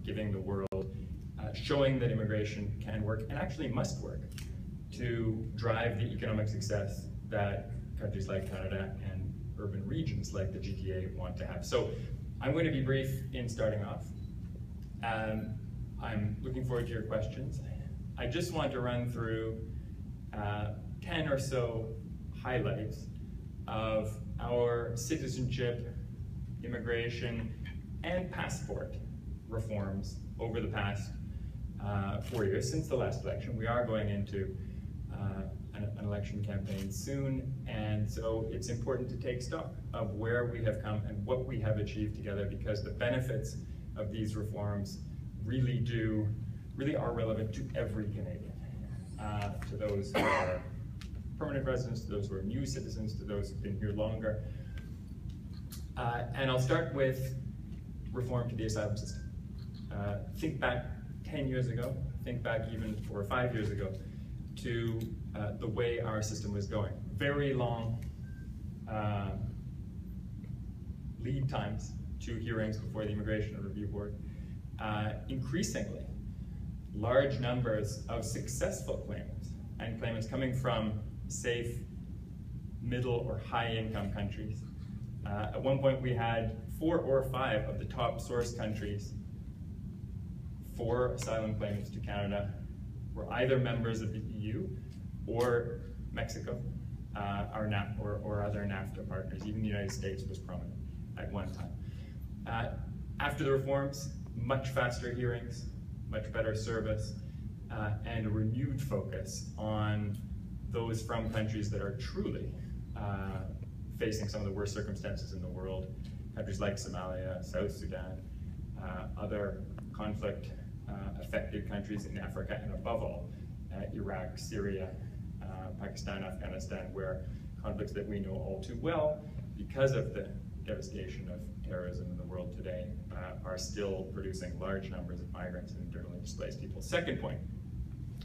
giving the world, showing that immigration can work and actually must work to drive the economic success that countries like Canada and urban regions like the GTA want to have. So I'm going to be brief in starting off. I'm looking forward to your questions. I just want to run through 10 or so highlights of our citizenship, immigration, and passport reforms over the past 4 years since the last election. We are going into an election campaign soon, and so it's important to take stock of where we have come and what we have achieved together, because the benefits of these reforms really are relevant to every Canadian, to those who are permanent residents, to those who are new citizens, to those who've been here longer. And I'll start with reform to the asylum system. Think back 10 years ago, think back even 4 or 5 years ago, to the way our system was going. Very long lead times to hearings before the Immigration and Review Board. Increasingly, large numbers of successful claimants, and claimants coming from safe, middle or high income countries. At one point we had 4 or 5 of the top source countries for asylum claimants to Canada were either members of the EU or Mexico, or other NAFTA partners. Even the United States was prominent at one time. After the reforms, much faster hearings, much better service, and a renewed focus on those from countries that are truly facing some of the worst circumstances in the world, countries like Somalia, South Sudan, other conflict-affected countries in Africa, and above all, Iraq, Syria, Pakistan, Afghanistan, where conflicts that we know all too well, because of the devastation of terrorism in the world today, are still producing large numbers of migrants and internally displaced people. Second point,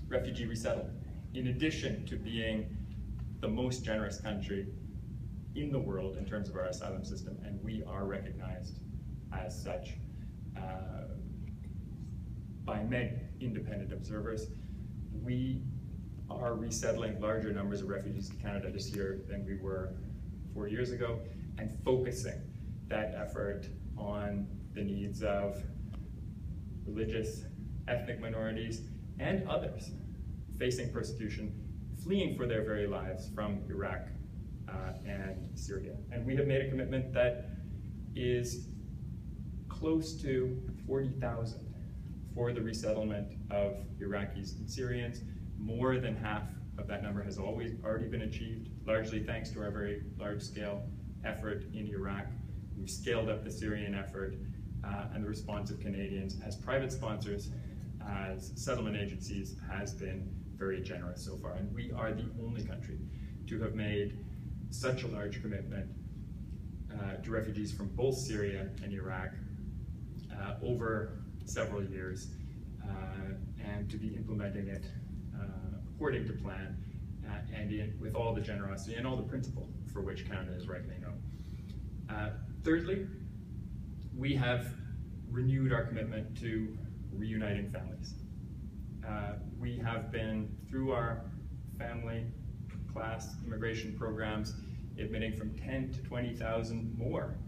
refugee resettlement. In addition to being the most generous country in the world in terms of our asylum system, and we are recognized as such by many independent observers, we are resettling larger numbers of refugees to Canada this year than we were 4 years ago, and focusing that effort on the needs of religious, ethnic minorities, and others facing persecution, fleeing for their very lives from Iraq and Syria. And we have made a commitment that is close to 40,000 for the resettlement of Iraqis and Syrians. More than half of that number has already been achieved, largely thanks to our very large-scale effort in Iraq. We've scaled up the Syrian effort, and the response of Canadians as private sponsors, as settlement agencies, has been very generous so far. And we are the only country to have made such a large commitment to refugees from both Syria and Iraq over several years, and to be implementing it according to plan, and with all the generosity and all the principle for which Canada is rightly known. Thirdly, we have renewed our commitment to reuniting families. We have been, through our family class immigration programs, admitting from 10 to 20,000 more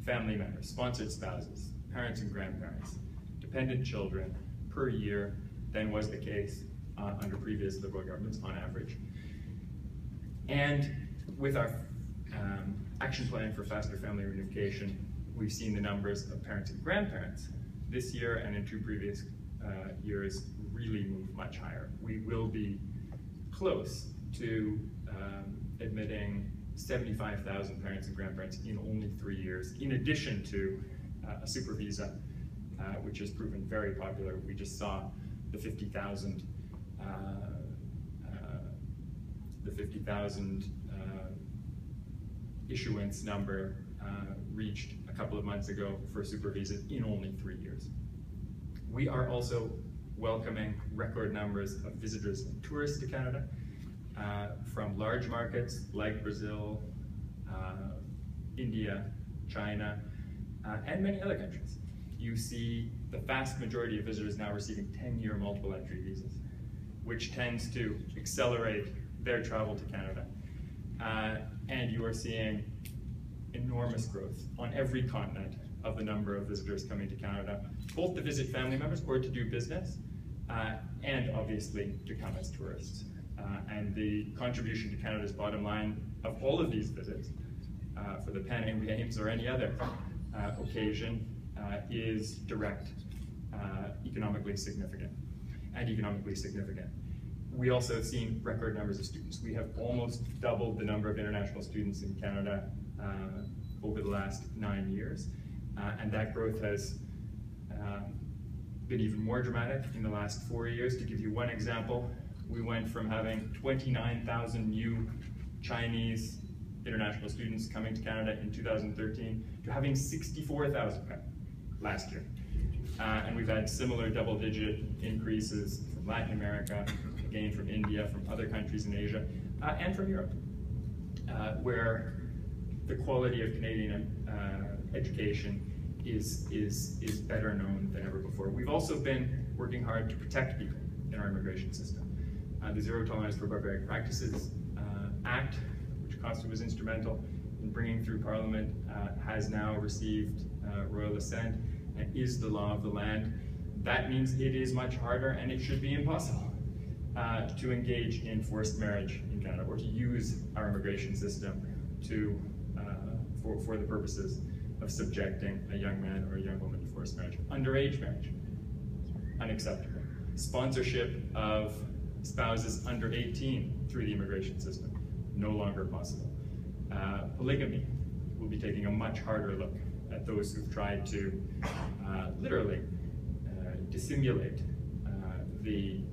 family members, sponsored spouses, parents and grandparents, dependent children per year than was the case under previous Liberal governments on average. And with our action plan for faster family reunification, we've seen the numbers of parents and grandparents this year and in 2 previous years really move much higher. We will be close to admitting 75,000 parents and grandparents in only 3 years, in addition to a super visa, which has proven very popular. We just saw the 50,000 issuance number reached a couple of months ago for super visas in only 3 years. We are also welcoming record numbers of visitors and tourists to Canada from large markets like Brazil, India, China, and many other countries. You see the vast majority of visitors now receiving 10-year multiple entry visas, which tends to accelerate their travel to Canada. And you are seeing enormous growth on every continent of the number of visitors coming to Canada, both to visit family members or to do business, and obviously to come as tourists. And the contribution to Canada's bottom line of all of these visits, for the Pan Am Games or any other occasion, is direct, economically significant. We also have seen record numbers of students. We have almost doubled the number of international students in Canada over the last 9 years. And that growth has been even more dramatic in the last 4 years. To give you one example, we went from having 29,000 new Chinese international students coming to Canada in 2013 to having 64,000 last year. And we've had similar double-digit increases from Latin America, again from India, from other countries in Asia, and from Europe, where the quality of Canadian education is better known than ever before. We've also been working hard to protect people in our immigration system. The Zero Tolerance for Barbaric Practices Act, which Costa was instrumental in bringing through Parliament, has now received royal assent and is the law of the land. That means it is much harder, and it should be impossible, to engage in forced marriage in Canada or to use our immigration system to, for the purposes of subjecting a young man or a young woman to forced marriage. Underage marriage, unacceptable. Sponsorship of spouses under 18 through the immigration system, no longer possible. Polygamy, we'll be taking a much harder look at those who've tried to literally dissimulate the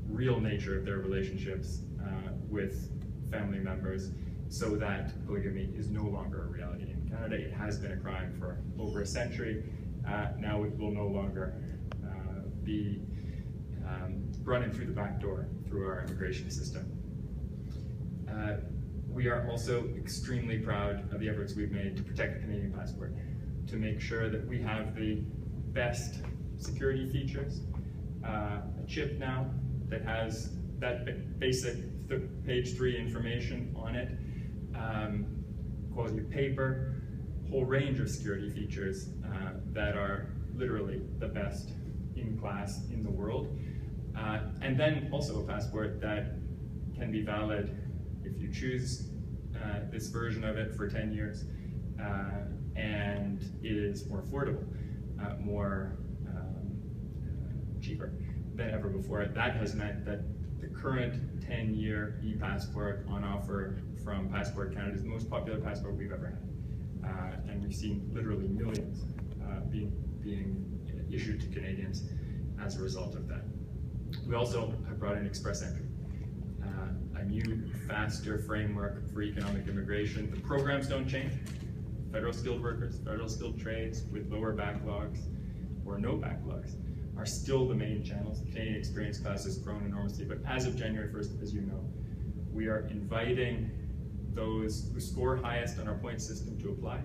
real nature of their relationships with family members, so that polygamy is no longer a reality in Canada. It has been a crime for over a century. Now it will no longer be brought in through the back door through our immigration system. We are also extremely proud of the efforts we've made to protect the Canadian passport, to make sure that we have the best security features, a chip now that has that basic page 3 information on it, quality of paper, whole range of security features that are literally the best in class in the world. And then also a passport that can be valid if you choose this version of it for 10 years, and is more affordable, more cheaper than ever before. That has meant that the current 10-year e-passport on offer from Passport Canada is the most popular passport we've ever had. And we've seen literally millions being issued to Canadians as a result of that. We also have brought in express entry, a new, faster framework for economic immigration. The programs don't change. Federal skilled workers, federal skilled trades with lower backlogs or no backlogs are still the main channels. The Canadian Experience Class has grown enormously, but as of January 1st, as you know, we are inviting those who score highest on our point system to apply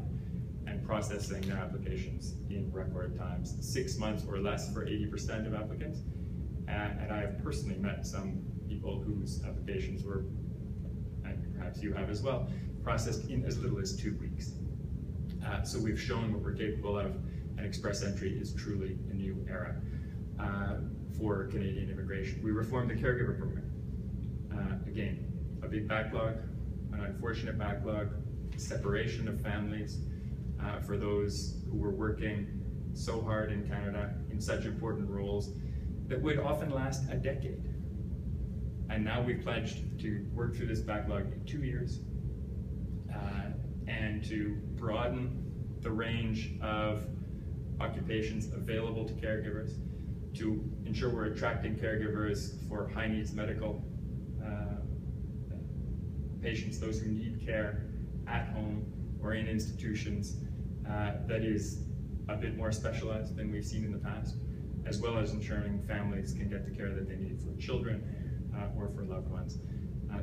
and processing their applications in record times, 6 months or less for 80% of applicants. And I have personally met some people whose applications were, and perhaps you have as well, processed in as little as 2 weeks. So we've shown what we're capable of, and express entry is truly a new era for Canadian immigration. We reformed the caregiver program. Again, a big backlog, an unfortunate backlog, separation of families for those who were working so hard in Canada in such important roles that would often last a decade. And now we've pledged to work through this backlog in 2 years and to broaden the range of occupations available to caregivers, to ensure we're attracting caregivers for high needs medical patients, those who need care at home or in institutions that is a bit more specialized than we've seen in the past, as well as ensuring families can get the care that they need for children or for loved ones.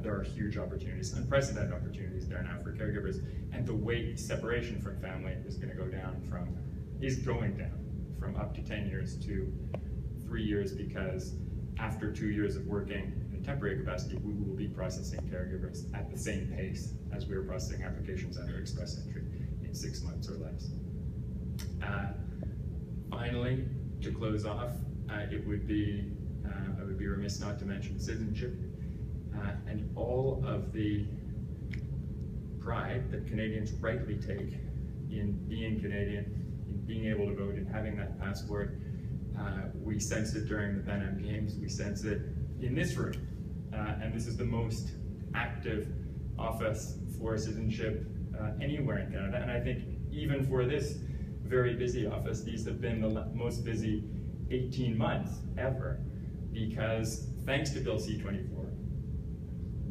There are huge opportunities, unprecedented opportunities there now for caregivers, and the weight separation from family is going to go down is going down from up to 10 years to 3 years, because after 2 years of working in a temporary capacity, we will be processing caregivers at the same pace as we are processing applications under express entry in 6 months or less. Finally, to close off, I would be remiss not to mention citizenship and all of the pride that Canadians rightly take in being Canadian, in being able to vote, in having that passport. We sense it during the Pan Am Games, we sense it in this room, and this is the most active office for citizenship anywhere in Canada, and I think even for this very busy office, these have been the most busy 18 months ever, because thanks to Bill C-24,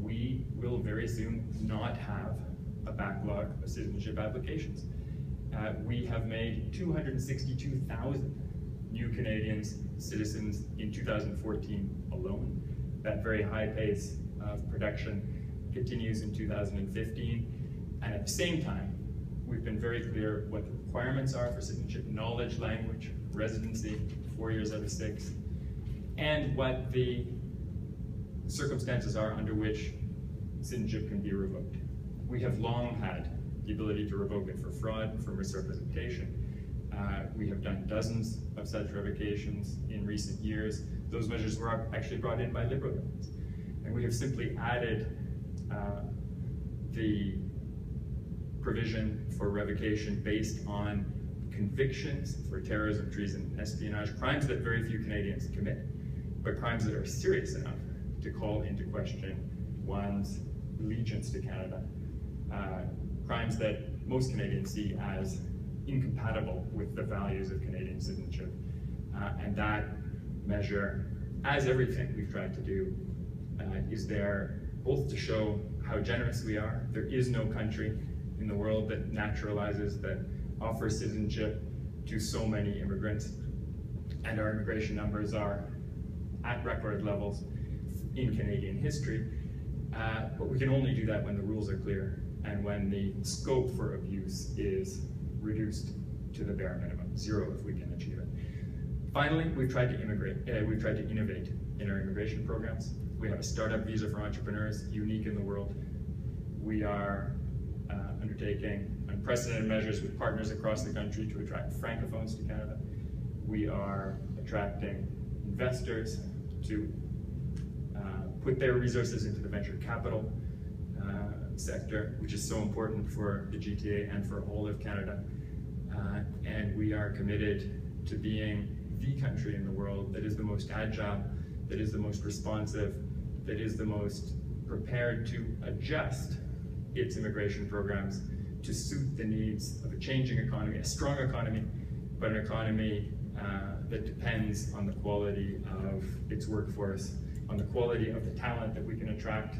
we will very soon not have a backlog of citizenship applications. We have made 262,000 new Canadians citizens in 2014 alone. That very high pace of production continues in 2015, and at the same time, we've been very clear what the requirements are for citizenship: knowledge, language, residency, 4 years out of 6, and what the circumstances are under which citizenship can be revoked. We have long had the ability to revoke it for fraud, for misrepresentation. We have done dozens of such revocations in recent years. Those measures were actually brought in by Liberal governments. And we have simply added the provision for revocation based on convictions for terrorism, treason, and espionage, crimes that very few Canadians commit, but crimes that are serious enough to call into question one's allegiance to Canada, crimes that most Canadians see as incompatible with the values of Canadian citizenship. And that measure, as everything we've tried to do, is there both to show how generous we are. There is no country in the world that naturalizes, that offers citizenship to so many immigrants, and our immigration numbers are at record levels in Canadian history. But we can only do that when the rules are clear and when the scope for abuse is reduced to the bare minimum, 0 if we can achieve it. Finally, we've tried to innovate in our immigration programs. We have a startup visa for entrepreneurs, unique in the world. We are undertaking unprecedented measures with partners across the country to attract francophones to Canada. We are attracting investors to put their resources into the venture capital sector, which is so important for the GTA and for all of Canada. And we are committed to being the country in the world that is the most agile, that is the most responsive, that is the most prepared to adjust its immigration programs to suit the needs of a changing economy, a strong economy, but an economy that depends on the quality of its workforce, on the quality of the talent that we can attract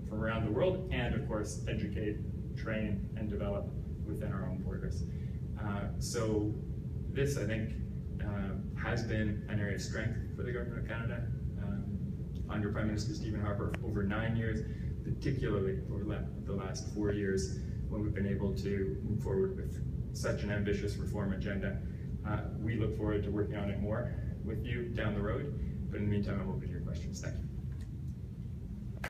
from around the world, and of course, educate, train, and develop within our own borders. So this, I think, has been an area of strength for the Government of Canada under Prime Minister Stephen Harper over 9 years, particularly over the last 4 years, when we've been able to move forward with such an ambitious reform agenda. We look forward to working on it more with you down the road, but in the meantime, I'm open to your questions. Thank you.